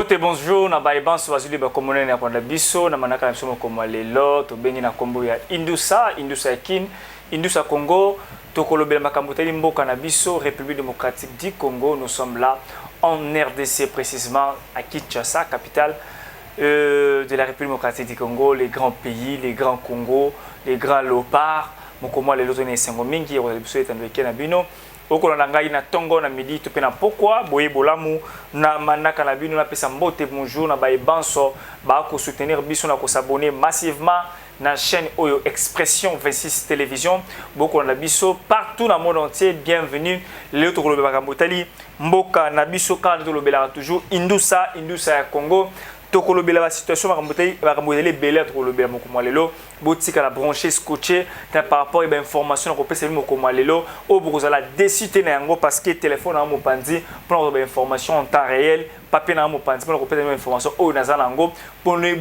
Mbote bonjour na baibanso bazuli bakomone na kwanda biso na manaka na biso ko lelo to bengi na kombo ya Indusa Kin Indusa Congo to kolobela makambo tali mboka na biso République démocratique du Congo. Nous sommes là en RDC, précisément à Kinshasa, capitale de la République démocratique du Congo, les grands pays, les grands Congo, les grands léopards. Mokomo lelo to ne sengo mingi ya biso etandweke na bino okolanda ngai na tongo na midi to pe na pokwa boye bolamu na manaka na bino na pesa mbote bonjour na baibanso ba ko soutenir biso na ko s'abonner massivement na chaîne Oyo Expression 26 télévision bokolanda biso partout dans le monde entier. Bienvenue leo to kolobela kambotali mboka na biso kana to lobela toujours Indusa ya Congo. Tokolobela la situation bakamboteli belé tokolobela mokomwa lelo botika la brancher scotché par rapport à information ko pesa mokomwa lelo o bokozala décider na yango parce que téléphone na mopanzi pour la information en temps réel papier na mopanzi pour ko pesa information o nazala yango boni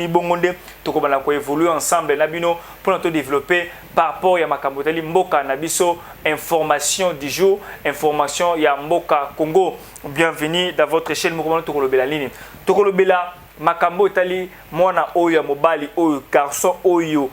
bongonde tokobana ko évoluer ensemble na bino pour nous développer par rapport à makamboteli mboka na biso information du jour, information ya mboka Congo. Bienvenue dans votre chaîne mokomwa tokolobela ligne tokolobela makambo tali mwana oyo mobali oyo garçon oyo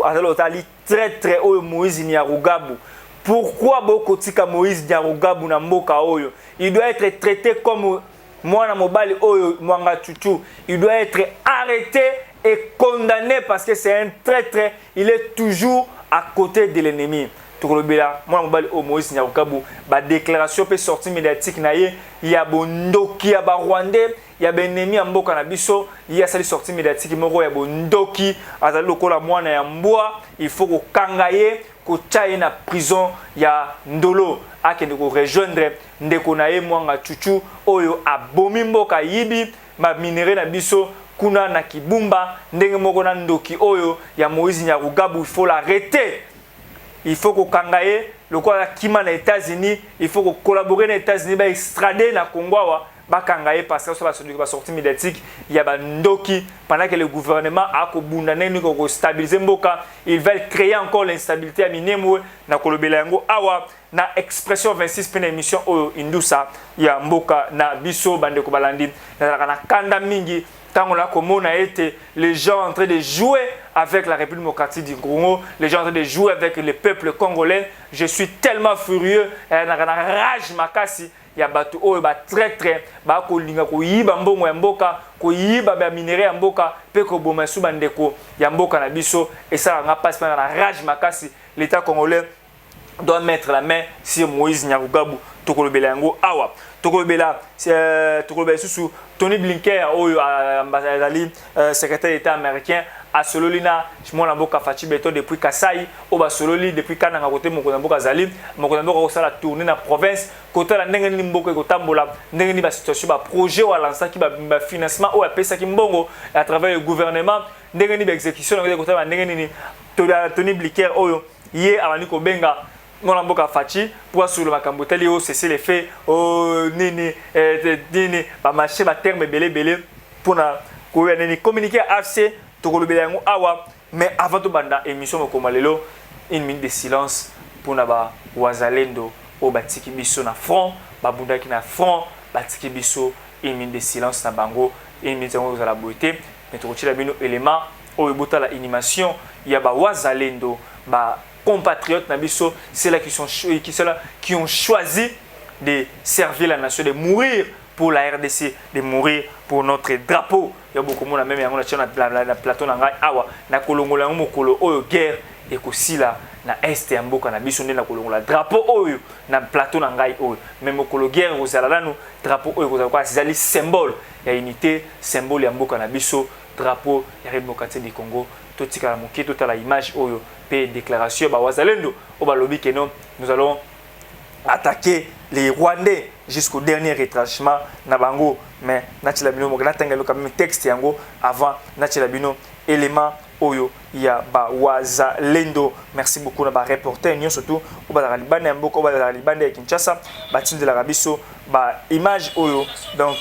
atalo tali très oyo Moïse Nyarugabo. Pourquoi bokotika Moïse Nyarugabo na mboka oyo? Il doit être traité comme mwana mobali oyo mwanga chuchu. Il doit être arrêté et condamné parce que c'est un traître. Il est toujours à côté de l'ennemi. Tokolobela mwana mobali o Moïse Nyarugabo ba déclaration peut sortir médiatique na ye ya bondoki ya ba Rwandais ya benemi mboka na biso ya sali sortie médiatique moko ya bondoki azali lokola mwana ya mbwa. Il faut ko kangaye ko tchaye na prison ya Ndolo akende ko rejoindre ndeko na ye mwanga chuchu oyo abomi mboka yibi ma minere na biso kuna na Kibumba ndenge moko na ndoki oyo ya Moïse Nyarugabo. Il faut l'arrêter. Il faut qu'on kangaye le quoi kima na États-Unis, il faut qu'on collaborer na États-Unis ba extrader na Congo ba kangaye parce que ça va sortir médiatique il y a bandoki pendant que le gouvernement a ko bundane ni ko stabiliser mboka. Ils veulent créer encore l'instabilité à Minemo na kolobela yango awa na Expression 26 pene émission o Indusa ya mboka na biso bande ko balandi na kanda mingi. Tant on a les gens en train de jouer avec la République démocratique du Congo, les gens en train de jouer avec le peuple congolais. Je suis tellement furieux. Rage makasi ya batu oyo ba très ba ko linga ko yiba mbongo ya mboka ko yiba ba minéraux ya mboka pe ko boma su bandeko ya mboka na biso et ça nga passe na rage makasi. L'État congolais doit mettre la main sur Moïse Nyarugabo. Tokolobela yango awa tokolobela susu Tony Blinken oyo ambassadeur secrétaire d'État américain a sololina mona mboka Fachi Beto depuis Kasai o ba sololi depuis Kananga côté moko mboka zali moko mboka ko sala tourner na province côté la ndenge ni mboka ko tambola ndenge ni ba situation ba projet wa lancer ki ba financement o apesa ki mbongo à travers le gouvernement ndenge ni ba exécution ko côté ndenge ni Tony Blinken oyo yé abani ko benga mon mboka Fachi pour sur le makambo teli o cesser les faits o nini ba marché ba terme belé pour na ko nini communiquer assez to kolobela yango awa. Mais avant de banda émission moko lelo une minute de silence pour na ba wazalendo o batiki biso na front ba bundaki na front batiki biso une minute de silence na bango une minute ngo za la beauté mais to kotila bino élément o ebota la animation ya ba wazalendo ba compatriotes nabiso, c'est là qui ont choisi de servir la nation, de mourir pour la RDC, de mourir pour notre drapeau. Il y a beaucoup de monde même na plateau na awa na kolongola mokolo oyo guerre et aussi là na est ya mboka na biso na kolongola drapeau oyo na plateau na ngai oyo même mokolo guerre ozala lanu drapeau oyo kozala kwa c'est symbole ya unité, symbole ya mboka na biso, drapeau ya République démocratique du Congo. Totika la moké tota la image oyo pe déclaration ba wazalendo o ba lobi que non nous allons attaquer les Rwandais jusqu'au dernier retranchement na bango. Mais natila bino mo natanga quand même texte yango avant natila bino élément oyo ya ba wazalendo. Merci beaucoup na ba reporter nyo surtout o ba la libane mboko o ba la libane ya Kinshasa ba tindi la rabiso ba image oyo donc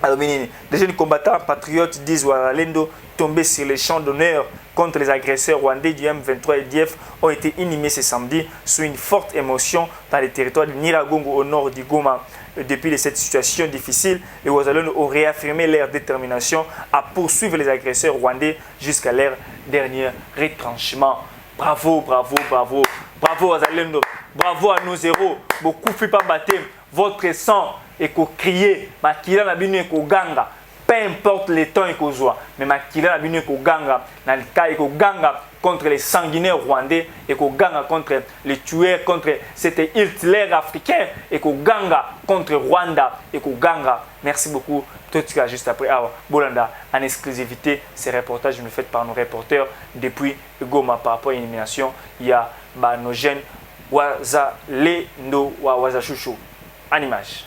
Alors, des jeunes combattants patriotes disent Wazalendo tombés sur les champs d'honneur contre les agresseurs rwandais du M23 et d'IF ont été inhumés ce samedi sous une forte émotion dans les territoires de Nyiragongo au nord du Goma. Depuis cette situation difficile, les Wazalendo ont réaffirmé leur détermination à poursuivre les agresseurs rwandais jusqu'à leur dernier retranchement. Bravo, bravo, bravo. Bravo Wazalendo. Bravo à nos héros. Beaucoup fait pas baptême. Votre sang et qu'on crie, makila na bino ko ganga, peu importe le temps et qu'on joue, mais makila na bino ko ganga, dans le cas et ko ganga contre les sanguinaires rwandais et ko ganga contre les tueurs, contre cet Hitler africain et ko ganga contre Rwanda et ko ganga. Merci beaucoup. Tout ce juste après Bolanda en exclusivité, ces reportages nous faits par nos reporters depuis Goma par rapport à l'élimination. Il y a nos jeunes Wazalendo Wazachouchou en image.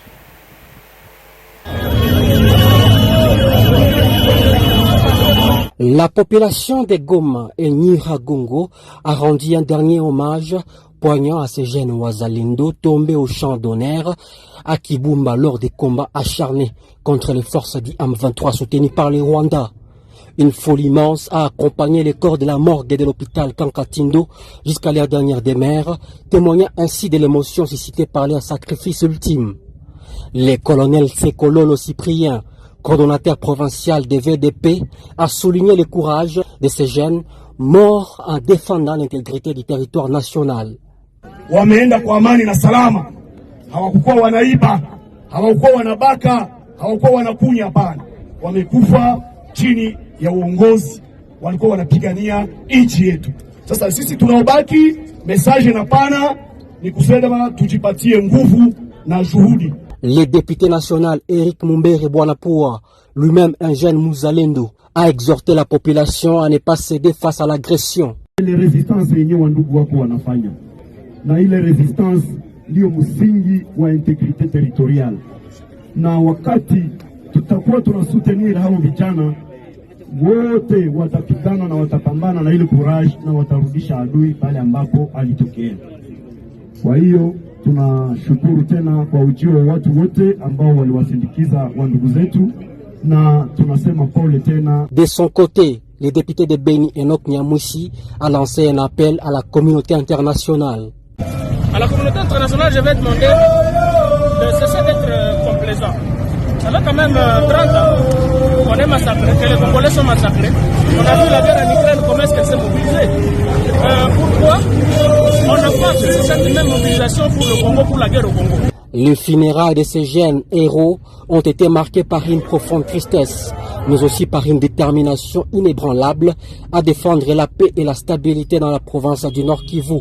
La population de Goma et Nyiragongo a rendu un dernier hommage poignant à ces jeunes Wazalendo tombés au champ d'honneur à Kibumba lors des combats acharnés contre les forces du M23 soutenues par les Rwandais. Une foule immense a accompagné les corps de la morgue de l'hôpital Kankatindo jusqu'à leur dernière demeure, témoignant ainsi de l'émotion suscitée par leur sacrifice ultime. Le colonel Sekololo Cyprien, coordonnateur provincial des VDP, a souligné le courage de ces jeunes morts en défendant l'intégrité du territoire national. Wameenda kwa amani na salama, hawakuwa wanaiba, hawakuwa wanabaka, hawakuwa wanakunya, hapana. Wamekufa chini ya uongozi, walikuwa wanapigania nchi yetu. Sasa sisi tunaobaki, message na pana ni kusema tujipatie nguvu na juhudi. Le député national Eric Mumbere Bwanapoua, lui-même un jeune Muzalendo, a exhorté la population à ne pas céder face à l'agression. Ile resistance yenyewe wandugu wako wanafanya, na ile resistance ndio msingi wa integrite territorial. Na wakati tutakuwa tunasoutenir hao vijana wote, watapigana na watapambana na ile courage na watarudisha adui pale ambapo alitokea. Kwa hiyo tunashukuru tena kwa ujio wa watu wote ambao waliwasindikiza wandugu zetu, na tunasema pole tena. De son côté, le député de Beni Enoch Nyamouchi a lancé un appel à la communauté internationale. À la communauté internationale, je vais demander de cesser d'être complaisant. Ça fait quand même 30 ans qu'on est massacré, que les Congolais sont massacrés. On a vu la guerre en Ukraine, comment est-ce qu'elle s'est mobilisée. Pourquoi on n'a pas fait cette même mobilisation pour le Congo, pour la guerre au Congo? Les funérailles de ces jeunes héros ont été marquées par une profonde tristesse, mais aussi par une détermination inébranlable à défendre la paix et la stabilité dans la province du Nord Kivu.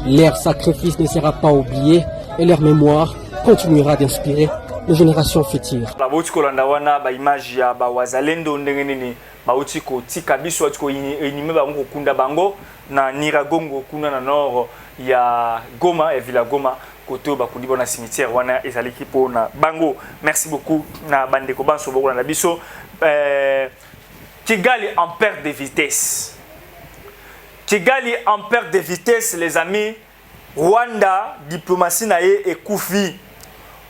Leur sacrifice ne sera pas oublié et leur mémoire continuera d'inspirer les générations futures. Bauti kolanda wana ba image ya ba Wazalendo ndenge nini bauti ko tika biso ko inime ba ngo kunda bango na Nyiragongo kuna na nord ya Goma et Villa Goma koto ba kundi bona cimetière wana ezaliki pona bango. Merci beaucoup na bandeko banso bokola na biso. Kigali en perte de vitesse. Kigali en perte de vitesse, les amis. Rwanda diplomatie na ye ekufi.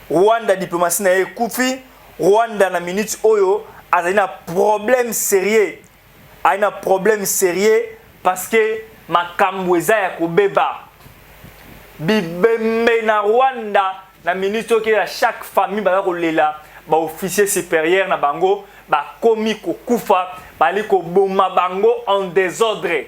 Rwanda diplomatie na ye ekufi. Rwanda na minute oyo azali na problème sérieux. Aina problème sérieux parce que makambo eza ya kobeba. Bibembe na Rwanda na minute oyo à chaque famille ba kolela ba officier supérieur na bango ba komi ko kufa bali ko boma bango en désordre.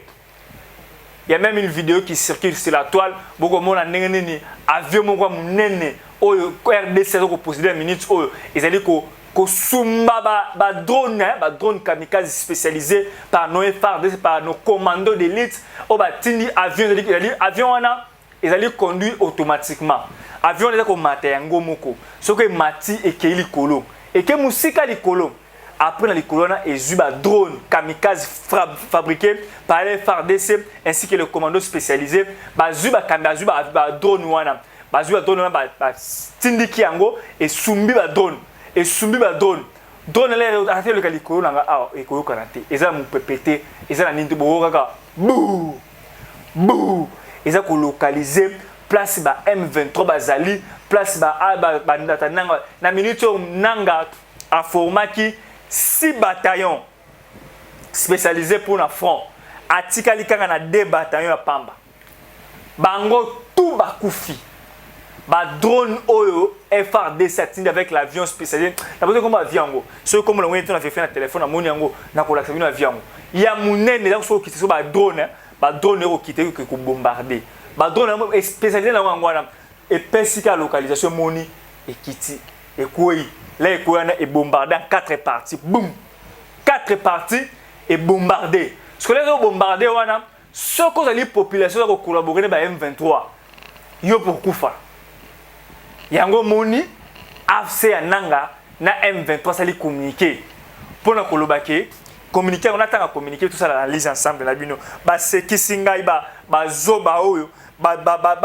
Il y a même une vidéo qui circule sur la toile. Beaucoup de monde a nengeni avion moko munene oyo RDC ko posséder minutes oyo ezali ko sumba ba drone kamikaze spécialisé par nos FARDC, par nos commandos d'élite o ba tindi avion wana ezali conduit automatiquement. Avion ezali ko mata yango moko soko mati ekeli kolo eke musika likolo. Après, dans les colonnes, il y a des drones kamikaze fabriqués par les FARDC ainsi que les commandos spécialisés. Il y a des drones, tindiki yango et sumbi ba drone et sumbi ba drone. Drone là, le cas des colonnes, et koyo kanate. Ils ont pété, ils ont nintu boka, bouh, bouh. Ils ont localisé place ba M23 bazali, place ba nanga. Na minute nanga. a formé 6 bataillons spécialisés pour le front. Atikali kanga na 2 bataillons à Pamba. Bango tout bakufi. Ba drone oyo FRD-7 avec l'avion spécialisé. La bonne comme avion. Ce comme le moyen on a fait un téléphone à moni yango na ko l'action avion. Il y a munene là so qui so ba drone ero kité ko bombarder. Ba drone spécialisé na wango na et pesika localisation moni et kiti et koi. Là et koi et bombardé en 4 parties. Boum. 4 parties et bombardé. Ce que les bombardé wana ce que les populations ont collaboré ba M23. Yo pour kufa. Yango moni AFC ananga na M23 sali communiquer pour na kolobake communiquer on attend à communiquer tout ça l'analyse ensemble na bino ba sekisingai ba zoba oyo ba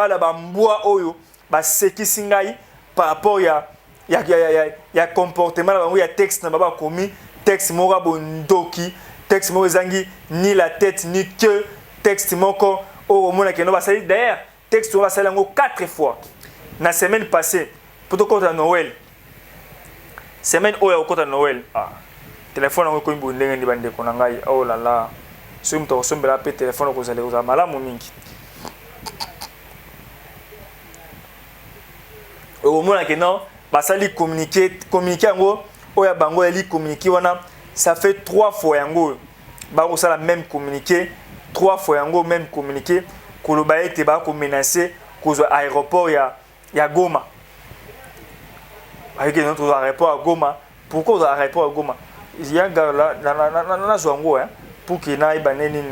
la mboa oyo ba sekisingai par rapport ya comportement na bango ya texte na baba komi texte moko bondoki texte moko zangi ni la tête ni queue texte moko o mona ke no ba sali d'ailleurs texte on va sali ngo 4 fois. La semaine passée, pour le compte à Noël, semaine où au compte à Noël, téléphone on ko mbonde ngi bande ko ngai oh là là sum to sombe la pe téléphone ko zale ko za malamu mingi au moment que non basali communiquer ngo oya bango eli communiquer wana ça fait 3 fois yango ba ko sala même communiquer 3 fois yango même communiquer ko lo ba ete ba ko menacer ko aéroport ya Goma. Avec notre aéroport à Goma. Pourquoi l'aéroport à Goma? Il y a un gars là, na zongo hein, pour qu'il n'aille pas nini.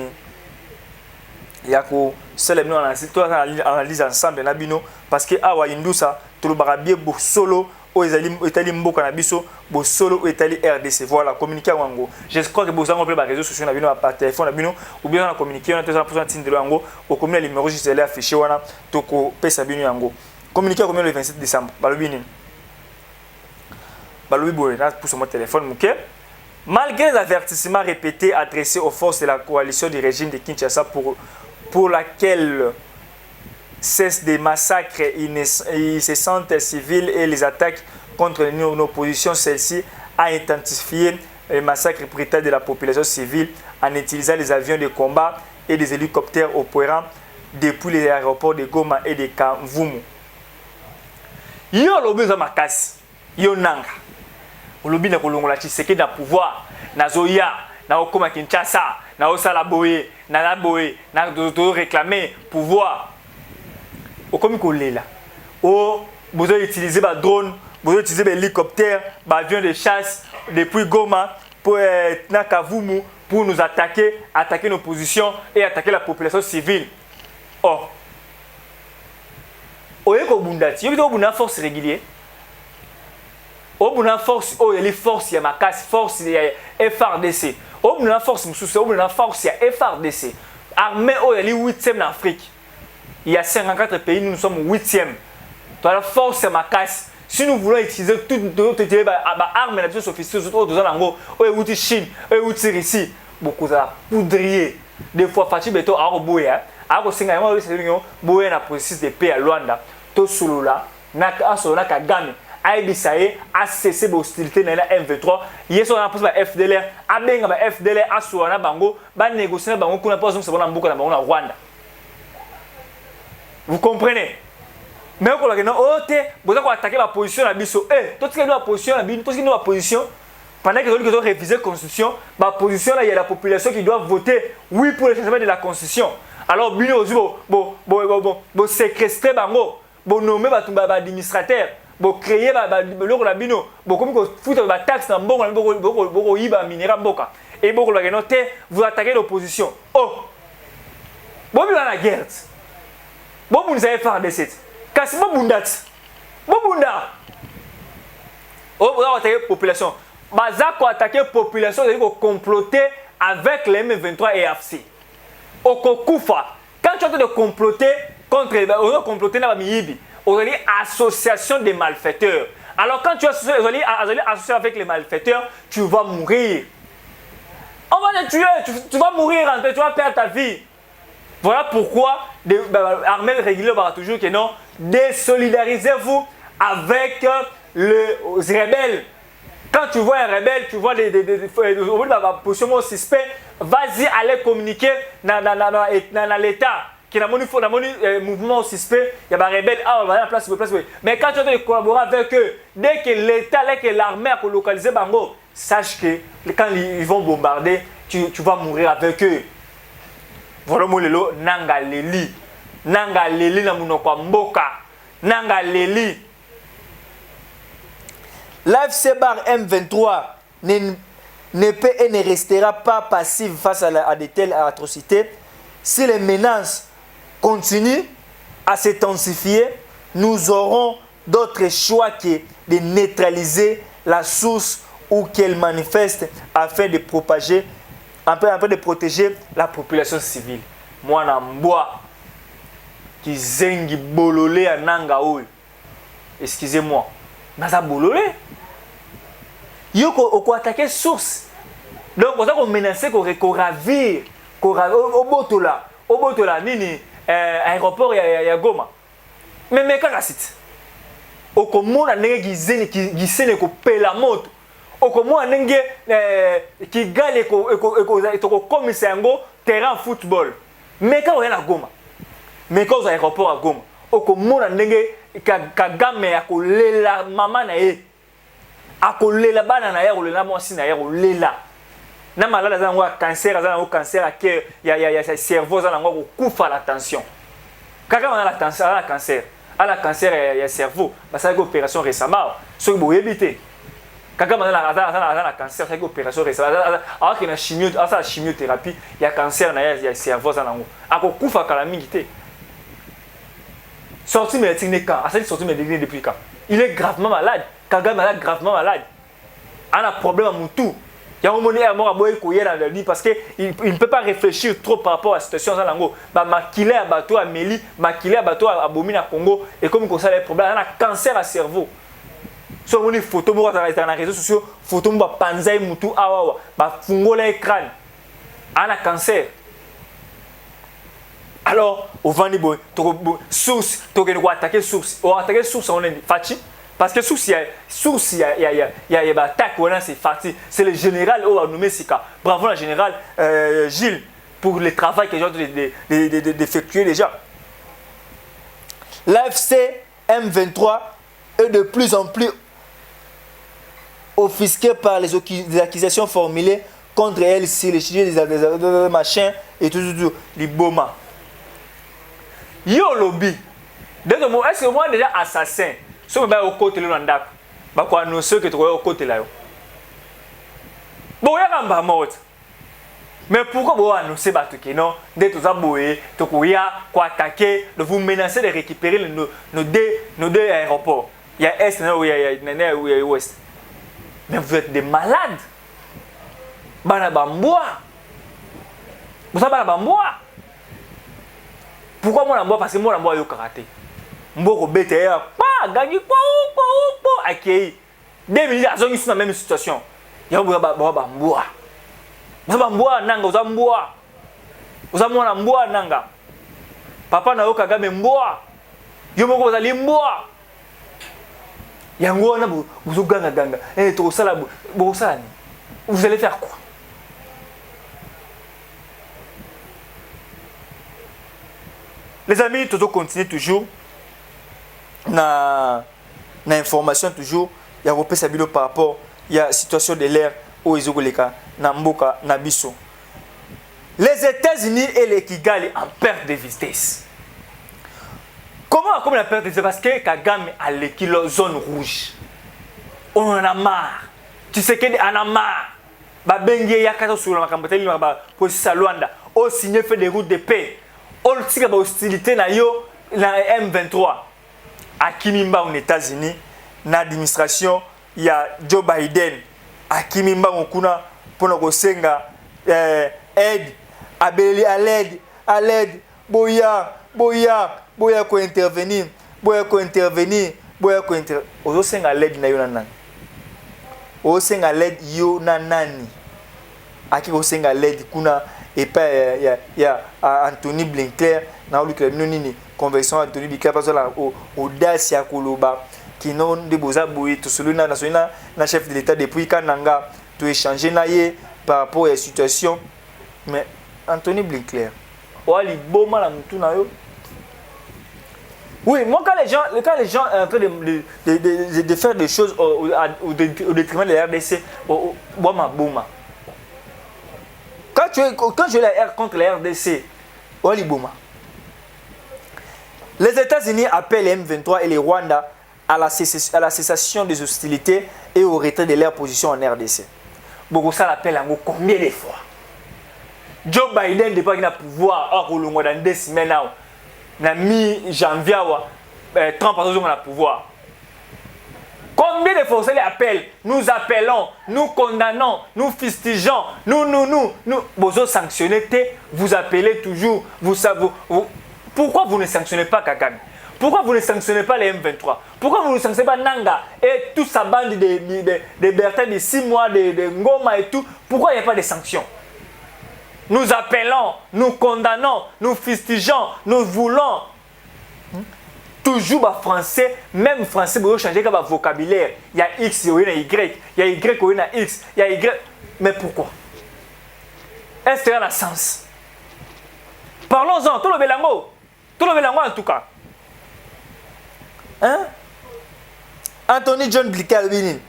Il y a que celle nous analyse ensemble na bino parce que awa indusa tout le barabie bo solo o ezali mboka na biso bo solo o etali RDC. Voilà, communiquer wango. Je crois que vous avez appelé par réseaux sociaux na bino par téléphone na bino ou bien on a communiqué on a 200% de wango au communiquer le numéro juste là affiché wana to ko pesa bino yango. Communiquer combien le 27 décembre. Balobi nini? Balobi boy na pour son téléphone muke. Malgré les avertissements répétés adressés aux forces de la coalition du régime de Kinshasa pour laquelle cessent des massacres incessants civils et les attaques contre l'opposition, celle-ci a intensifié les massacres brutaux de la population civile en utilisant les avions de combat et des hélicoptères opérant depuis les aéroports de Goma et de Kavumu. Yo lobi za makasi yo nanga olobi na kolongola Tshisekedi na pouvoir na zoya na okoma Kinshasa na osala boye na la boye na to réclamer pouvoir okomi kolela o vous avez utilisé ba drone vous avez utilisé ba hélicoptère ba avion de chasse depuis Goma pour na Kavumu pour nous attaquer nos positions et attaquer la population civile. Oh oyeko bundati yo bito buna force régulier o buna force o yeli force ya makasi force ya FRDC o buna force mususu o buna force ya FRDC armée o yeli 8e en Afrique il y a 54 pays nous sommes 8e toi la force ya makasi si nous voulons utiliser toutes les armes na biso sophistiquées autour de zango o yuti Chine o yuti Russie beaucoup za poudrier des fois Fachi Beto a roboya a ko singa mo se réunion boye na processus de paix à Luanda to sulula na asola Kagame a bisaye a cessé l'hostilité na M23 yeso na posa ba FDLR a benga ba FDLR asola na bango ba négocier na bango kuna posa se bona mbuka na bango na Rwanda. Vous comprenez? Mais ko la que non ote boza ko attaquer la position na biso to tika la position na biso to tika la position pendant que ils ont révisé la constitution la position là il y a la population qui doit voter oui pour le changement de la constitution. Alors bino aussi bo séquestrer bango bo nommer ba administrateur bo créer ba loko la bino bo comme ko foutre ba taxe na mbongo bo yiba minera mboka et bo la que te vous attaquez l'opposition. Oh bo bi la guerre bo vous avez fait des sites kasi bo bundat bo bunda oh vous attaquer la population baza ko attaquer population de ko comploter avec les M23 et AFC. Okokufa quand tu es en train de comploter contre on comploter na miyibi on dit association des malfaiteurs. Alors quand tu es associé avec les malfaiteurs, tu vas mourir. On va te tuer, tu vas mourir, tu vas perdre ta vie. Voilà pourquoi l'armée régulière va toujours que non, désolidarisez-vous avec les rebelles. Quand tu vois un rebelle, tu vois des positions suspect, vas-y aller communiquer dans l'État. Qui n'a pas mouvement suspect, il y a des rebelles, ah, on va aller à la place. Mais quand tu as collaborer avec eux, dès que l'État, dès que l'armée a localisé Bango, sache que quand ils vont bombarder, tu vas mourir avec eux. Voilà mon lelo, nanga leli na munoko mboka, nanga leli. L'AFC Bar M23 ne peut et ne restera pas passif face à de telles atrocités. Si les menaces continuent à s'intensifier, nous aurons d'autres choix que de neutraliser la source ou qu'elle manifeste afin de propager, afin de protéger la population civile. Moi, Namboa, qui zengi bololé à Nangaoui. Excusez-moi, Naza bololé. Yoko, on attaquer source. Donc, on a menacé qu'on ravire, au botola, nini, aéroport, il y a Goma. Mais quand c'est au commun, on a qui ko pela moto. Au commun, on a qui gagne comme c'est un terrain football. Mais quand on est à Goma, mais quand on est à l'aéroport à Goma, au commun, on a Kagame a collé la maman na ye. A collé la banane na ye, ou la moisi na ye, ou la. Na malade za ngwa cancer, za ngwa cancer à cœur, il y a cerveau za ngwa kufa la tension. Kaka on a la tension, a la cancer. A la cancer il y a cerveau. Parce que opération récemment, ce que vous évitez. Kaka on a la cancer, c'est opération récemment. Alors qu'il y a chimiothérapie, il y a cancer na il y a cerveau za ngwa. A ko kufa kala mingité. Sorti médecine ne quand, a sorti médecine depuis quand? Il est gravement malade. Kagame est gravement malade. On a un problème à Moutou. Il y a un moment où il a dit parce qu'il ne peut pas réfléchir trop par rapport à la situation. Il a maquillé un bateau à Méli, maquillé un bateau à Bomina Congo. Et comme il y a des problèmes, il a un cancer à cerveau. Si on a des photos dans les réseaux sociaux, photos de Panzai Moutou, Awawa, Fungo l'écran. Il a un cancer. Alors, au Vandiboy, source, tu dois attaquer source. On attaquer source, on est fatigué. Parce que source, il y a une attaque, c'est fatigué. C'est le général qui a nommé Sika. Bravo, le général Gilles, pour le travail qu'il a d'effectuer déjà. L'AFC M23 est de plus en plus offusqué par les accusations formulées contre elle sur les sujets des machins et tout, les boma. Yo lobby. Est-ce que moi déjà assassin? Si on va au côté de l'andak, bah quoi nous ceux que tu vois au côté là. Bon, il y a un mort. Mais pourquoi vous annoncez que non, dès que vous avez quoi attaquer, de vous menacer de récupérer nos deux aéroports. Il y a Est, il y a Ouest. Mais vous êtes des malades. Banabamboa. Vous savez Banabamboa. Pourquoi moi Banabamboa? Parce que moi Banabamboa est au karaté. Mboko BTR, gagné quoi, accueilli. 2 minutes, ils sont dans la même situation. Il y a un bois. Vous avez un bois, nanga, vous avez un bois. Vous avez un bois, nanga. Papa n'a aucun gars, mais bois. Vous avez un bois. Il y a un bois, vous avez un ganga. Et tout ça, vous allez faire quoi? Les amis, tout continue toujours. Na information toujours il y a repé sabilo par rapport il y a situation de l'air au Izogoleka na mboka na biso. Les États-Unis et les Kigali en perte de vitesse. Comment la perte de vitesse? Parce que Kagame a l'équilibre zone rouge. On en a marre. Tu sais qu'on en a marre. Ba bengi ya kato sur la makamboteli ba pour Luanda. On signé fait des routes de paix. On tire ba hostilité na yo na M23. À Kimimba aux États-Unis, dans l'administration, il y a Joe Biden. À Kimimba, on kuna pour nous senga aide, abeli à l'aide, boya ko intervenir. Ozo senga l'aide na yo nan. Ozo senga l'aide yo nanani. Aki ko senga l'aide kuna et pas ya Anthony Blinken na olu que nini conversion Anthony Blinken parce que la audace ya koloba qui n'ont de beaux abouis, tout celui na chef de l'État depuis Kananga, tout échanger naïe par rapport à la situation. Mais Anthony Blinken, Wali Boma la moutou na yo. Oui, moi quand les gens sont en train de faire des choses au détriment de la RDC, Boma. Quand tu es la R contre la RDC, Wali Boma. Les États-Unis appellent les M23 et les Rwanda à la cessation des hostilités et au retrait de leur position en RDC. Beaucoup ça l'appelle en combien de fois? Joe Biden n'est pas dans le pouvoir dans 2 semaines. Dans mi-janvier, Trump a toujours le pouvoir. Combien de fois ça l'appelle? Nous appelons, nous condamnons, nous fustigeons, nous vous sanctionnez, vous appelez toujours, vous savez. Pourquoi vous ne sanctionnez pas Kagame? Pourquoi vous ne sanctionnez pas les M23? Pourquoi vous ne sanctionnez pas Nanga et toute sa bande de Bertin de 6 mois, de Ngoma et tout? Pourquoi il n'y a pas de sanctions? Nous appelons, nous condamnons, nous fustigeons, nous voulons. Toujours français, même français, vous changer comme vocabulaire. Il y a X, il y a Y, il y a Y, il y a X, il y a Y. Mais pourquoi? Est-ce qu'il y a un sens? Parlons-en, tout le Bélango en tout cas. Hein? Anthony John Blinken,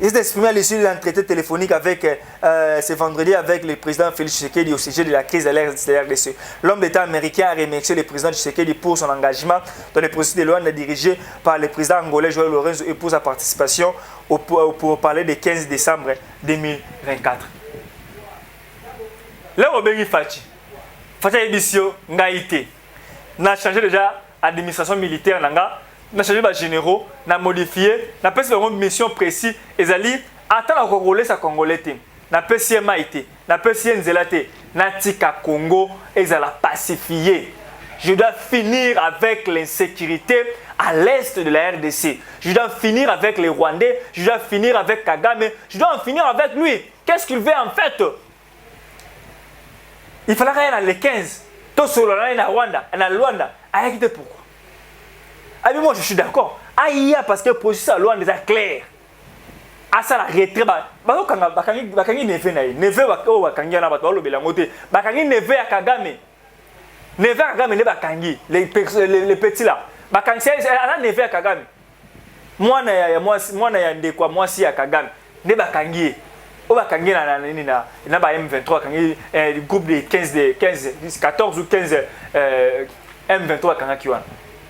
il s'est exprimé à l'issue d'un traité téléphonique avec, ce vendredi avec le président Félix Tshisekedi au sujet de la crise de la RDC. L'homme d'État américain a remercié le président Tshisekedi pour son engagement dans le processus de loi dirigé par le président angolais Joël Lorenzo et pour sa participation pour parler du 15 décembre 2024. Là, on a Fachi Ebisio, Ngaïté. On a changé déjà l'administration militaire, on a changé les généraux, on a modifié, on a fait une mission précise. Et Zali, attends la Congolais, ça Congolais. On a fait Maïté, on a fait Nzelate, on a Tika Congo, et ça l'a pacifié. Je dois finir avec l'insécurité à l'est de la RDC. Je dois finir avec les Rwandais, je dois finir avec Kagame, je dois en finir avec lui. Qu'est-ce qu'il veut en fait? Il fallait rien dans les 15. Tout sur le Rwanda, en Rwanda. Pourquoi? Ah mais moi je suis d'accord. Aïe parce que le processus à Rwanda est clair. Ah ça la retrait bakangi neve na neve o bakangi na bato lobela ngote. Bakangi neve ya Kagame. Neve ya Kagame ne bakangi les petits là. Bakangi ana neve ya Kagame. Mwana ya ndekwa mwasi ya Kagame ne bakangi. On va gagner na ba M23 kangi le groupe de 14 ou 15 M23 kanga kiwana.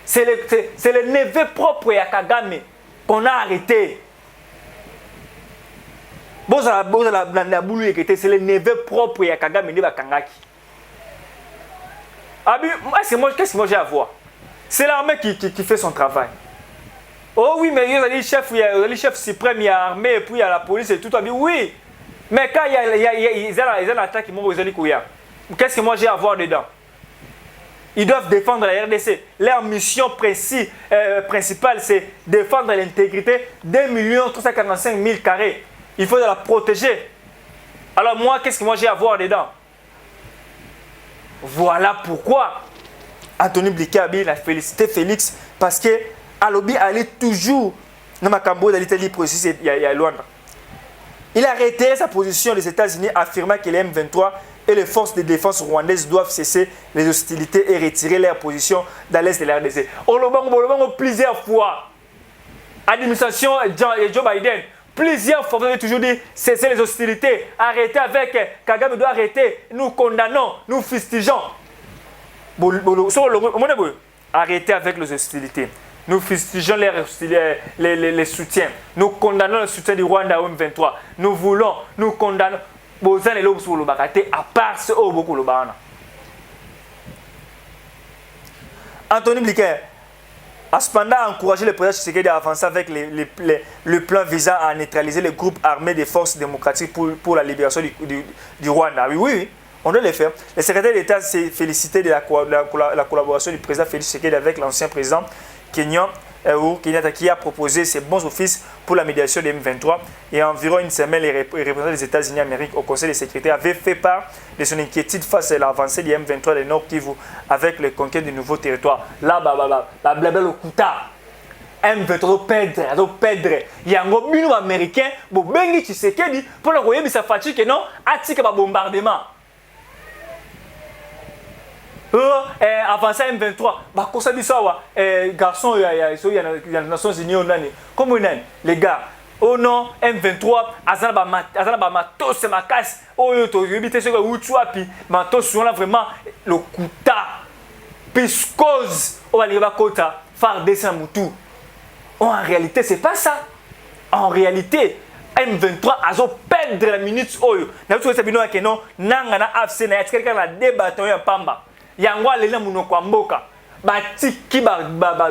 C'est le neveu propre ya Kagame qu'on a arrêté. Boza la boulu ekete c'est le neveu propre ya Kagame ne ba kangaki. Abi qu'est-ce que moi j'ai à voir? C'est l'armée qui fait son travail. Oh oui, mais il y a le chef suprême, il y a l'armée et puis il y a la police et tout. Oui. Mais quand il y a une attaque, qu'est-ce que moi j'ai à voir dedans? Ils doivent défendre la RDC. Leur mission principale, c'est défendre l'intégrité d'1 345 000 carrés. Il faut la protéger. Alors moi, qu'est-ce que moi j'ai à voir dedans? Voilà pourquoi Anthony Blinken a félicité Félix parce que Alobi allait toujours dans ma cambo dans l'Italie processus il y a Luanda. Il a réitéré sa position des États-Unis affirmant que les M23 et les forces de défense rwandaises doivent cesser les hostilités et retirer leur position dans l'est de la RDC. On l'a plusieurs fois. Administration Joe Biden, plusieurs fois, vous avez toujours dit cesser les hostilités, arrêter avec Kagame doit arrêter, nous condamnons, nous fustigeons. Arrêter avec les hostilités. Nous fustigeons les soutiens. Nous condamnons le soutien du Rwanda au M23. Nous voulons, nous condamnons. À part ce au beaucoup le bana. Anthony Blinken a cependant encouragé le président Tshisekedi à avancer avec le plan visant à neutraliser les groupes armés des forces démocratiques pour la libération du Rwanda. Oui, on doit le faire. Le secrétaire d'État s'est félicité de la collaboration du président Félix Tshisekedi avec l'ancien président Kenyan Kenyatta qui a proposé ses bons offices pour la médiation des M23 et environ une semaine, les représentants des États-Unis d'Amérique au Conseil des sécurité avaient fait part de son inquiétude face à l'avancée des M23 du Nord Kivu avec le conquête de nouveaux territoires. Là, blablabla, le Kuta. M23 perdre yango bino américain bo bengi Tshisekedi pour la koyebisa Faci que non atika ba bombardement avancé M23 ba kosa bisawa garçon ya Nations Unies nani comme nani les gars oh non M23 azala ba matos makasi oyo to yebite ce que utuapi matos on a vraiment le kuta piscose on va liba kota faire descendre mutu. En réalité, c'est pas ça. En réalité, M23 a perdre la minute oyo. Na tu sabino ke non nanga na AFC na quelqu'un la débatton ya pamba. Yangwa lena munoko mboka. Ba tiki ba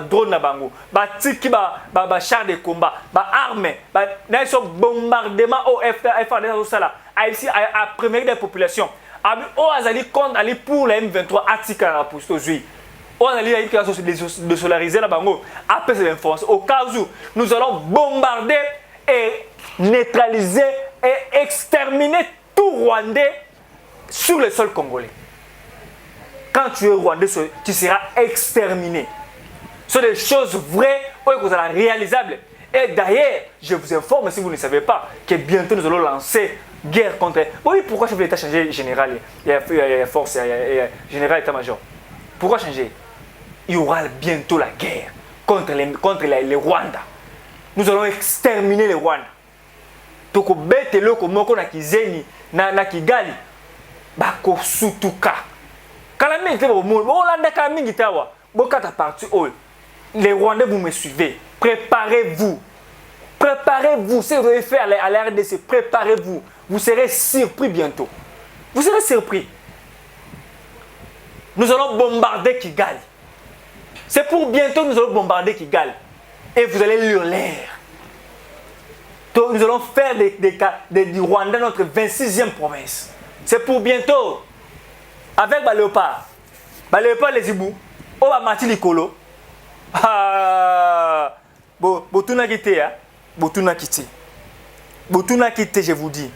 drone na bango. Ba tiki ba char de combat, ba arme, ba na so bombardement au FARDC au sala. Ici à première des populations. Abi o azali contre ali pour la M23 atika la posto zui. On a dit qu'il faut désolariser la bango. Après ces informations, au cas où nous allons bombarder et neutraliser et exterminer tout Rwandais sur le sol congolais. Quand tu es Rwandais, tu seras exterminé. Ce sont des choses vraies et réalisables. Et d'ailleurs, je vous informe, si vous ne savez pas, que bientôt nous allons lancer guerre contre... Oui, pourquoi chef de l'État changer général? Il y a force, il y a général état-major. Pourquoi changer? Il y aura bientôt la guerre contre les Rwandais. Nous allons exterminer les Rwandais. Donc, bête le komoko na kizeni na Kigali bako sutuka. Kala mingi te bomo Hollande kala mingi tawa. Bokata parti ol. Les Rwandais vous me suivez. Préparez-vous. Préparez-vous. Si vous devez faire à la RDC, préparez-vous. Vous serez surpris bientôt. Vous serez surpris. Nous allons bombarder Kigali. C'est pour bientôt nous allons bombarder Kigali. Et vous allez lire l'air. Donc nous allons faire du Rwanda notre 26e province. C'est pour bientôt. Avec Léopard. Léopard les Ibou. On va mater les colos. Botuna quitté. Botuna quitté. Botuna quitté, je vous dis.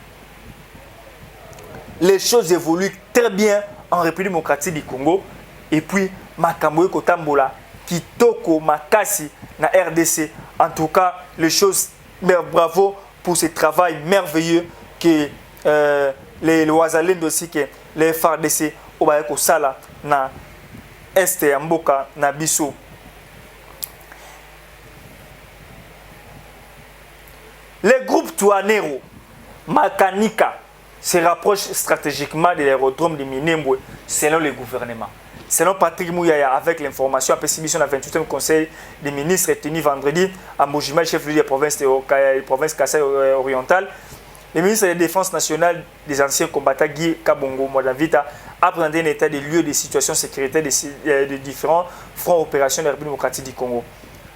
Les choses évoluent très bien en République démocratique du Congo. Et puis, Makamboe Kotambola, Kitoko Makasi, na RDC. En tout cas, les choses, bravo pour ce travail merveilleux que les Ouazalines aussi, que les FARDC, Obayeko Sala, na Este Mboka, na Bisso. Les groupes Touanero, Makanika, se rapprochent stratégiquement de l'aérodrome de Minembwe selon le gouvernement. Selon Patrick Mouyaya, avec l'information après submission du 28e Conseil des ministres tenu vendredi à Mbujima, chef de la province Kassai orientale, le ministre de la Défense nationale des anciens combattants Guy Kabongo Modavita a présenté un état des lieux de situation sécuritaire de différents fronts opérationnels de la République démocratique du Congo.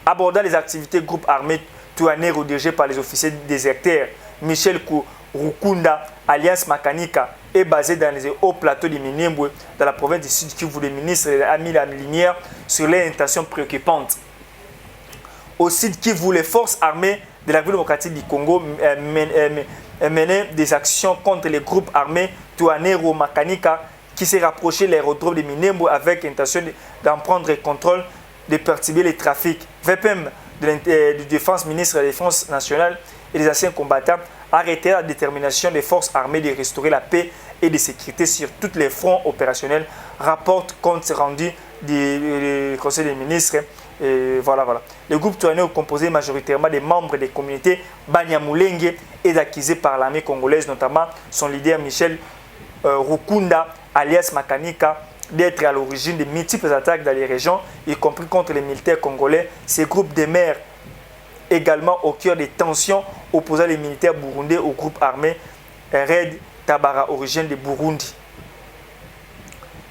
Abordant les activités groupes armés Touanero dirigés par les officiers déserteurs Michel Rukunda, Alliance Makanika, est basé dans les hauts plateaux de Minembwe, dans la province du Sud Kivu. Le ministre a mis la lumière sur les intentions préoccupantes. Au Sud Kivu, les forces armées de la République démocratique du Congo menaient des actions contre les groupes armés Touanero Makanika qui s'est rapproché de l'aérodrome de Minembwe avec l'intention d'en prendre le contrôle, de perturber les trafics. VPM de Défense, ministre de la Défense nationale et des anciens combattants, a arrêté la détermination des forces armées de restaurer la paix et de sécurité sur tous les fronts opérationnels, rapporte compte rendu du Conseil des ministres. Et voilà. Le groupe Touanero composé majoritairement des membres des communautés Banyamulenge est accusé par l'armée congolaise, notamment son leader Michel Rukunda, alias Makanika, d'être à l'origine de multiples attaques dans les régions, y compris contre les militaires congolais. Ces groupes demeurent également au cœur des tensions opposant les militaires burundais au groupe armé Red Tabara, origine de Burundi.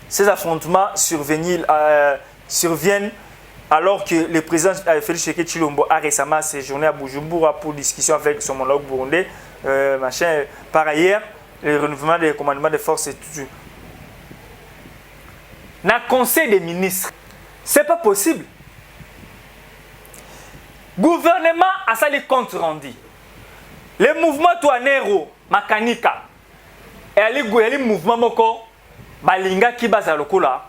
Ces affrontements surviennent alors que le président Félix Tshisekedi Tshilombo a récemment séjourné à Bujumbura pour discussion avec son homologue burundais. Par ailleurs, le renouvellement des commandements des forces est tout. Dans le Conseil des ministres, ce n'est pas possible. Gouvernement a sali compte rendu. Le mouvement Touanero Makanika et le mouvement Moko Balinga qui basa lokola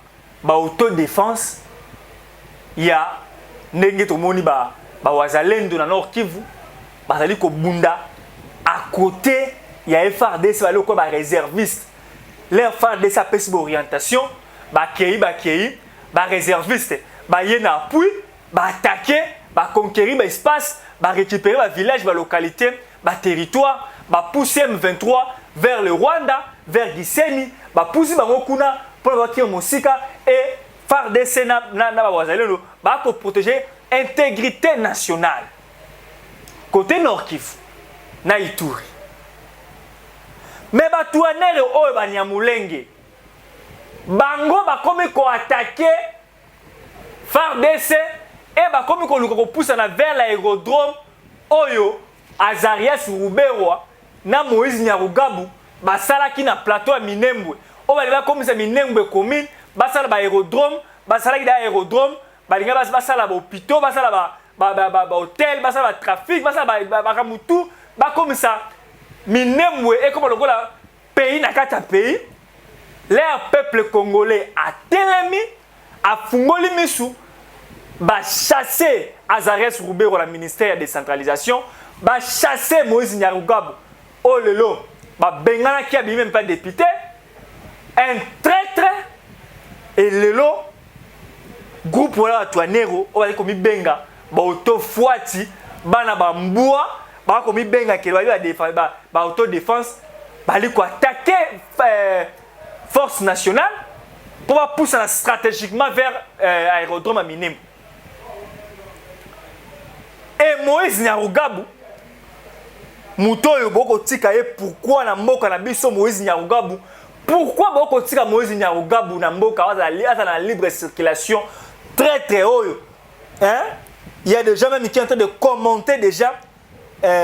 ba autodéfense ya ndenge tomoni ba bawazalendo na Nord Kivu bazali ko bunda à côté il y a FARDC bali ko ba réserviste les FARDC a pesi orientation ba réserviste ba yena appui ba attaquer ba conquérir ba espace ba récupérer ba village ba localité ba territoire ba pousser M23 vers le Rwanda vers Gisenyi ba pousser bango kuna pour ba ki mosika et FARDC na bawazalendo ba ko protéger intégrité nationale côté Nord Kivu na Ituri mais batouanere oyo banyamulenge bango bakomi ko attaquer FARDC et bakomi ko luka ko poussa na vers l'aérodrome oyo Azarias Ruberwa na Moïse Nyarugabu basalaki na plateau ya Minembwe oyo bali komisa Minembwe commune basala ba aérodrome basalaki da aérodrome balinga basala ba hôpital basala ba hôtel basala ba trafic basala ba kamutu bakomisa Minembwe et comme le pays na kata pays leur peuple congolais a telemi a fungoli misu ba chasser Azarias Ruberwa la ministère de décentralisation ba chasser Moïse Nyarugabu oh lelo ba bengana qui a même pas député un traître et lelo groupe wala Twanero o bali komi benga ba autofuati bana ba mbua ba komi benga ke ba autodéfense bali ko attaquer force nationale pour pousser stratégiquement vers aérodrome à Minembwe. Et Moïse Nyarugabu mutoyo boko tika ye pourquoi na mboka na biso Moïse Nyarugabu pourquoi boko tika Moïse Nyarugabu na mboka aza na libre circulation très haut hein il y a déjà même qui est en train de commenter déjà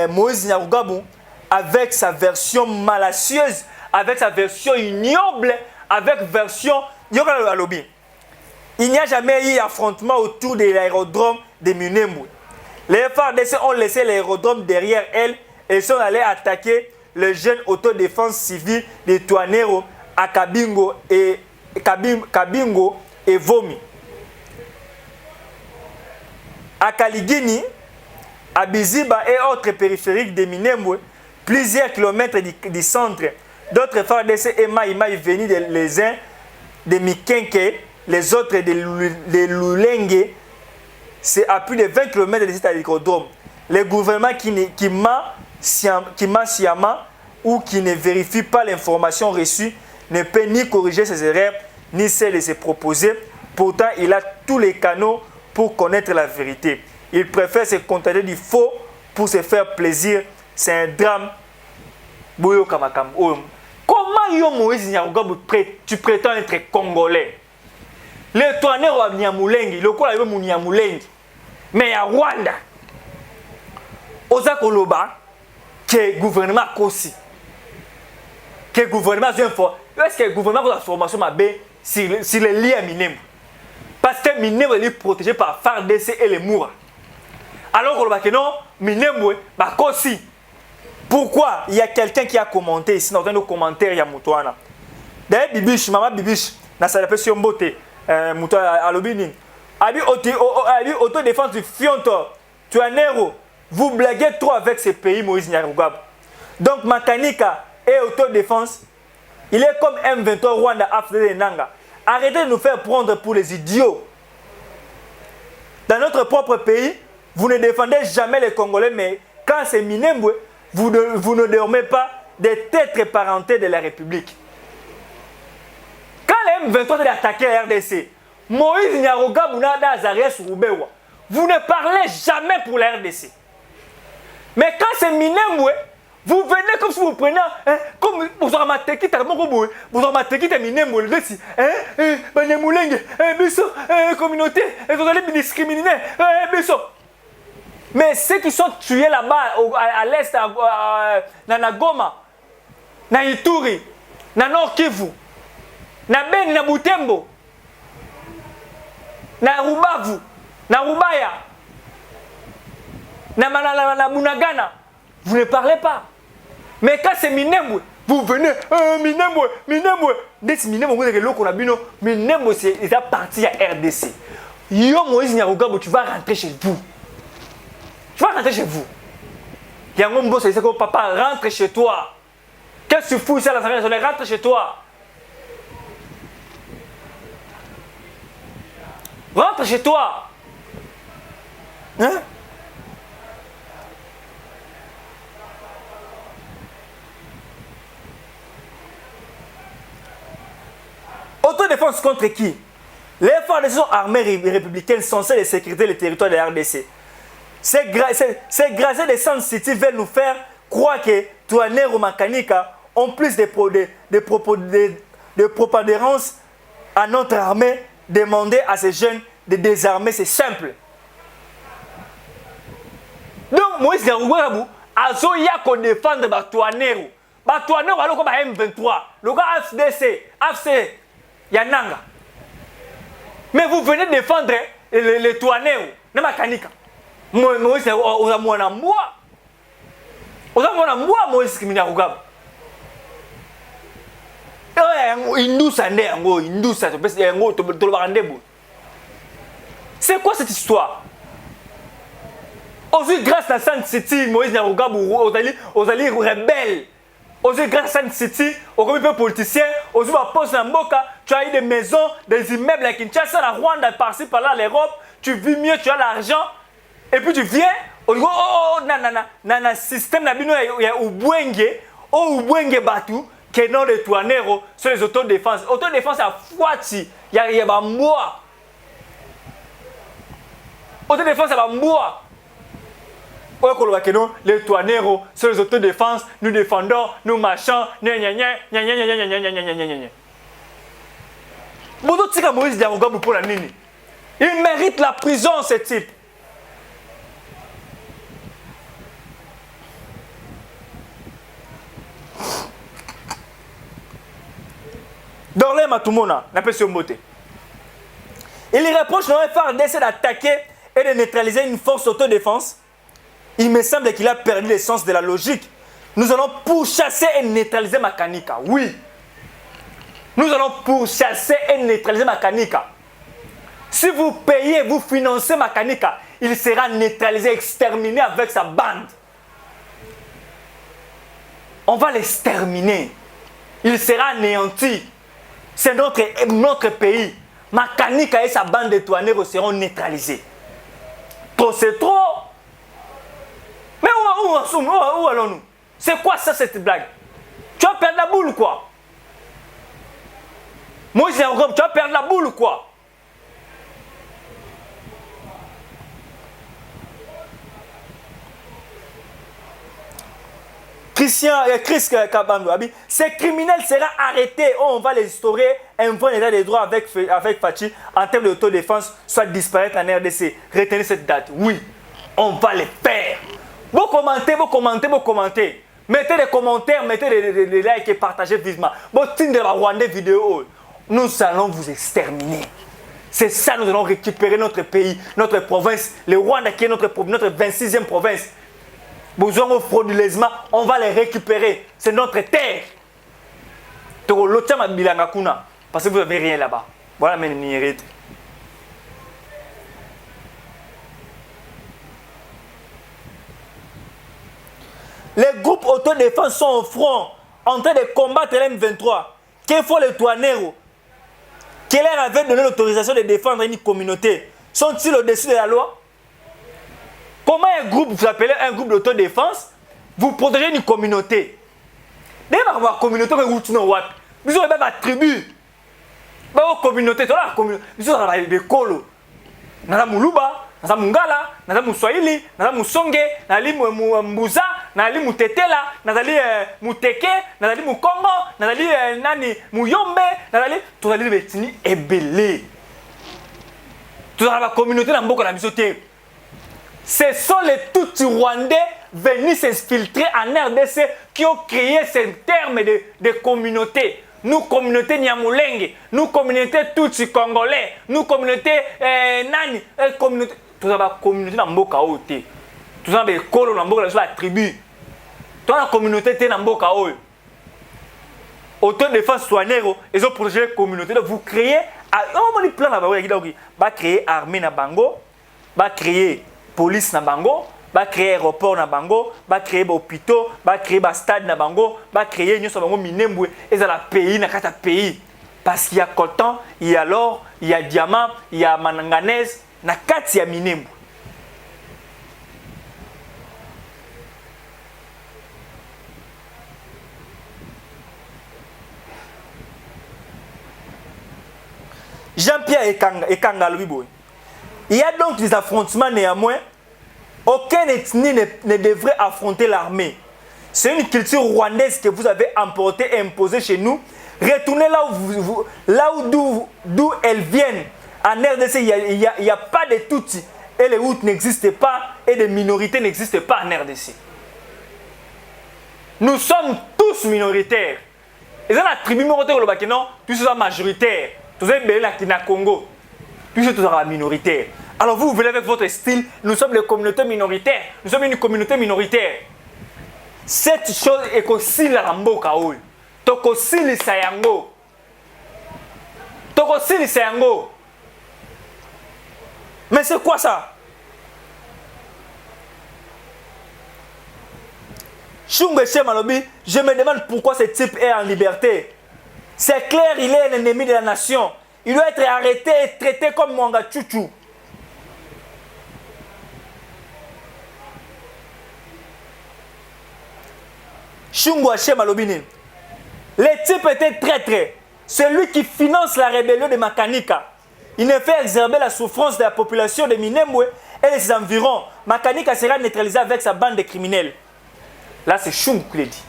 Moïse Nyarugabu avec sa version malicieuse avec sa version ignoble avec version yoka lobby. Il n'y a jamais eu affrontement autour de l'aérodrome de Minembwe. Les FARDC ont laissé l'aérodrome derrière elles et sont allés attaquer le jeune autodéfense civile de Twanero à Kabingo et Vomi. À Kaligini, à Biziba et autres périphériques de Minembwe, plusieurs kilomètres du centre, d'autres FARDC et Maïmaï venus les uns de Mikenke, les autres de Lulenge, c'est à plus de 20 km de cet aérodrome. Le gouvernement qui ment sciemment ou qui ne vérifie pas l'information reçue ne peut ni corriger ses erreurs, ni celle de se proposer. Pourtant, il a tous les canaux pour connaître la vérité. Il préfère se contenter du faux pour se faire plaisir. C'est un drame. Comment yo Moïse Nyarugabu tu prétends être congolais? Le Twanero wa Nyamulengi, le quoi mu Nyamulengi. Mais à Rwanda, oza koloba que gouvernement kosi. Que gouvernement est-ce que le gouvernement a la formation mabé sur les liens Minembwe? Parce que Minembwe est protégé par FARDC et les Moura. Alors koloba que non, Minembwe ba kosi. Pourquoi il y a quelqu'un qui a commenté ici dans un commentaire il y a Moutouana. D'ailleurs Bibiche, maman Bibiche, na sa sur Mbote, Moutouana alobini. Abi autodéfense du Fionto, Twanero, vous blaguez trop avec ces pays Moïse Nyarugabu. Donc Makanika et autodéfense, il est comme M23 Rwanda Afdele Nanga. Arrêtez de nous faire prendre pour les idiots. Dans notre propre pays, vous ne défendez jamais les Congolais, mais quand c'est Minembwe, vous ne dormez pas des têtes parentés de la République. Quand les M23 ont attaqué la RDC, Moïse Nyarugabu na Azarias Ruberwa, vous ne parlez jamais pour la RDC. Mais quand c'est Minembwe, vous venez comme si vous prenez, comme vous avez maté qui t'a montré, vous avez maté qui t'a Minembwe, le déci, Banyamulenge, biso, communauté, vous allez me discriminer, biso. Mais ceux qui sont tués là-bas, à l'est, na Goma, na Ituri, na Nord Kivu, na Beni, na Butembo, na Rubavu, na Rubaya, na Bunagana, vous ne parlez pas. Mais quand c'est Minembwe, vous venez, Minembwe. Dès Minembwe, vous avez l'eau qu'on a bu, Minembwe, c'est parti à RDC. Yo Moïse Nyarugabu, tu vas rentrer chez vous. Tu vas rentrer chez vous. Il y a un homme c'est que papa rentre chez toi. Qu'est-ce que tu fous ici à l'Assemblée nationale? Rentre chez toi. Rentre chez toi. Hein? Autodéfense contre qui? Les forces armées républicaines censées de sécuriter le territoire de la RDC. Ces grazés de Sun City veulent nous faire croire que Twanairo Makanika ont plus de prépondérance à notre armée. Demander à ces jeunes de désarmer, c'est simple. Donc, Moïse Nyarugabo a ko défendre Twanairo. Twanairo alors comme M23, le gars AFC Yananga. Mais vous venez défendre les Twanairo, ne Makanika. Moïse Nyarugabo, Moïse Nyarugabo. C'est quoi cette histoire? Aujourd'hui, grâce à Sun City, Moïse Nyarugabo, aux alliés rebelles. Aujourd'hui, grâce à Sun City, aux communautés politiciens, aujourd'hui, à Poste Namboka, tu as eu des maisons, des immeubles à Kinshasa, la Rwanda, par-ci, par-là, l'Europe, tu vis mieux, tu as l'argent, et puis tu viens, on dit, nana, système d'abino, il y a Ubwenge Batu, qui est non de Twanairo, sur les autodéfenses. Autodéfense à Fouati, il y a Bamboa. Autodéfense à Bamboa. Les Twanairo, sur les autodéfenses, nous défendons, nous marchons, il mérite la prison, ce type. Dorlé Matumona, n'a pas beauté. Il lui reproche le FARDC d'attaquer et de neutraliser une force autodéfense. Il me semble qu'il a perdu le sens de la logique. Nous allons pourchasser et neutraliser Makanika. Oui. Nous allons pourchasser et neutraliser Makanika. Si vous payez, vous financez Makanika, il sera neutralisé, exterminé avec sa bande. On va l'exterminer. Il sera anéanti. C'est notre pays. Makanika et sa bande de Twanairo seront neutralisés. Trop, c'est trop. Mais où allons-nous? C'est quoi ça, cette blague? Tu vas perdre la boule ou quoi? Moïse Nyarugabo, tu vas perdre la boule ou quoi? Chris Kabando, ce criminel sera arrêté. On va les instaurer un bon état de droit avec Fachi en termes d'autodéfense, soit disparaître en RDC. Retenez cette date. Oui, on va les faire. Vous commentez. Mettez des commentaires, mettez des likes et partagez vivement. Vous tirez la Rwanda vidéo. Nous allons vous exterminer. C'est ça, nous allons récupérer notre pays, notre province. Le Rwanda qui est notre 26e province. Besoin de frauduleusement, on va les récupérer. C'est notre terre. Parce que vous n'avez rien là-bas. Voilà mes mérites. Les groupes autodéfense sont au front, en train de combattre l'M23. Qu'il faut les Twanairo, qui leur avait donné l'autorisation de défendre une communauté, sont-ils au-dessus de la loi? Comment un groupe, vous appelez un groupe d'autodéfense, vous protégez une communauté? D'ailleurs, la communauté, vous avez même la tribu. La communauté, vous avez des colos. Vous avez Muluba, vous avez Mungala, vous avez Muswahili, vous avez Musonge, vous avez Mbuza, vous avez Mutetela, vous avez Muteke, vous avez Mukongo, vous avez Muyombe, vous avez Betini et Belé. Vous avez la communauté dans beaucoup de la misoté. Ce sont les Tutsis rwandais venus s'infiltrer en RDC qui ont créé ces termes de communauté. Nous, communauté Nyamulenge, nous, communauté Tutsi congolais, nous, communauté Nani, communauté. Tout ça, la communauté dans Mboka Ote. Tout ça, les colos dans Mboka, la tribu. Toute la communauté dans Mboka Ote. Autodéfense Twanairo, ils ont protégé la communauté. Donc, vous créez. On va plan là-bas, va créer armée na bango, va créer police na bango, ba créer aéroport na bango, ba créer ba hôpitaux, ba créer ba stade na bango, ba créer nyoso bango minembwe ezala pays na kata pays parce qu'il y a coltan, il y a l'or, il y a diamant, il y a manganèse na kati ya minembwe. Jean-Pierre Ekanga Louis. Il y a donc des affrontements néanmoins. Aucune ethnie ne devrait affronter l'armée. C'est une culture rwandaise que vous avez importée et imposée chez nous. Retournez là d'où elles viennent. En RDC, il n'y a pas de Tutsi. Et les Hutus n'existent pas. Et les minorités n'existent pas en RDC. Nous sommes tous minoritaires. Et ça, la tribu minoritaire, non, tous sont majoritaires. Tous êtes belés na Congo. Tous sont minoritaires. Alors vous venez avec votre style. Nous sommes les communautés minoritaires. Nous sommes une communauté minoritaire. Cette chose est aussi la mboka oyo. Tokosili sayango. Tokosili sayango. Mais c'est quoi ça? Chungwe Malobi, je me demande pourquoi ce type est en liberté. C'est clair, il est un ennemi de la nation. Il doit être arrêté et traité comme Mwanga Tchouchou. Chungwa Malobini. Le type était traître. Celui qui finance la rébellion de Makanika. Il ne fait exercer la souffrance de la population de Minembwe et ses environs. Makanika sera neutralisé avec sa bande de criminels. Là, c'est Chungwa qui le dit.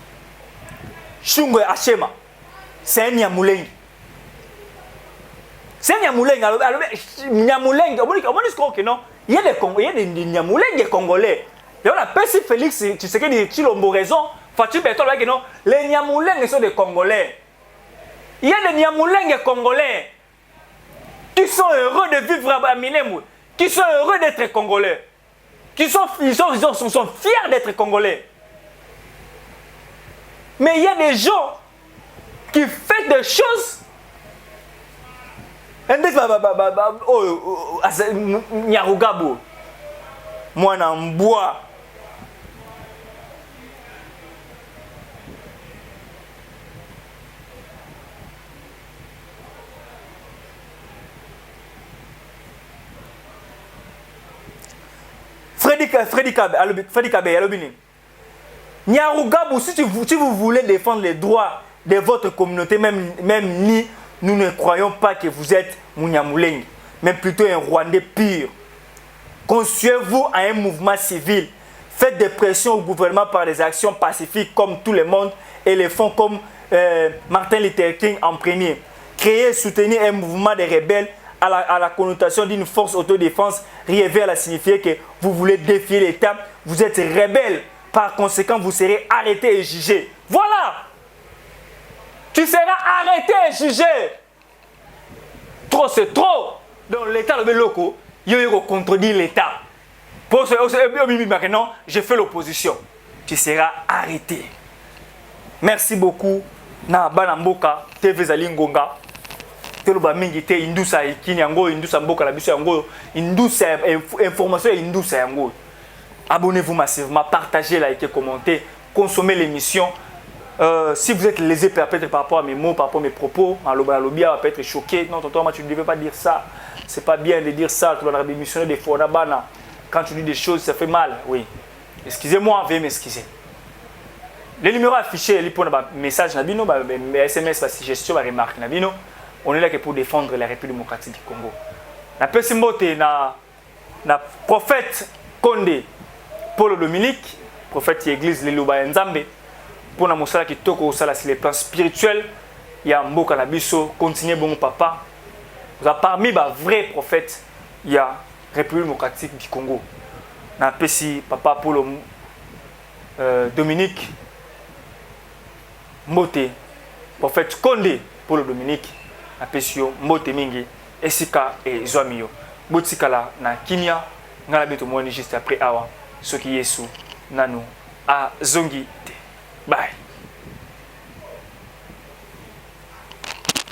Chungwa Hachema. C'est un Nyamuleng. C'est un Nyamuleng. Nyamuleng, non? Il y a des Nyamuleng congolais. Et on appelle si Félix, tu sais qu'il dit Chilombo raison. Fatou Beto, non? Les Nyamuleng sont des Congolais. Il y a des Nyamuleng congolais qui sont heureux de vivre à Minembwe, qui sont heureux d'être Congolais, ils sont fiers d'être Congolais. Mais il y a des gens qui font des choses. Nyarugabo, moi en bois. Freddy Kabe, Nyarugabo, si vous voulez défendre les droits de votre communauté, même ni, nous ne croyons pas que vous êtes Munyamuleng, mais plutôt un Rwandais pur. Constituez-vous à un mouvement civil. Faites des pressions au gouvernement par des actions pacifiques comme tout le monde et les fonds comme Martin Luther King en premier. Créez et soutenir un mouvement de rebelles à la connotation d'une force autodéfense révèle à signifier que vous voulez défier l'État, vous êtes rebelle. Par conséquent, vous serez arrêté et jugé. Voilà! Tu seras arrêté et jugé. Trop, c'est trop. Donc l'État, le loco, il va contredire l'État. Pour ce maintenant, je fais l'opposition. Tu seras arrêté. Merci beaucoup. Na Banamboka, TV Zalingonga. Teloba mingi te indusa ikini yango, indusa mboka la biso yango, indusa information indusa yango. Abonnez-vous massivement, partagez, likez, commentez, consommez l'émission. Si vous êtes lésé peut-être par rapport à mes mots, par rapport à mes propos, Lobia va peut être choqué. Non, tonton, tu ne devais pas dire ça. C'est pas bien de dire ça. Tu vas démissionner des fois. Quand tu dis des choses, ça fait mal. Oui. Excusez-moi, veuillez m'excuser. Les numéros affichés, les messages, mes SMS, la suggestion, la remarque, on est là que pour défendre la République démocratique du Congo. La personne na prophète Condé, Paul Dominique, prophète de l'église de Luba Nzambe, pour nous montrer que toko sur les plans spirituels, il y a Mboka Nabiso, continuez bon papa. Vous avez parmi les vrais prophètes, il y a République démocratique du Congo. Na pesi papa Paul Dominique, Mbote, prophète Condé, Paul Dominique, na pesi Mbote mingi, Esika et Zoamio. Botikala na Kinya, ngala beto mwani juste après awa, soki Yesu nanu a zongi te. Bye.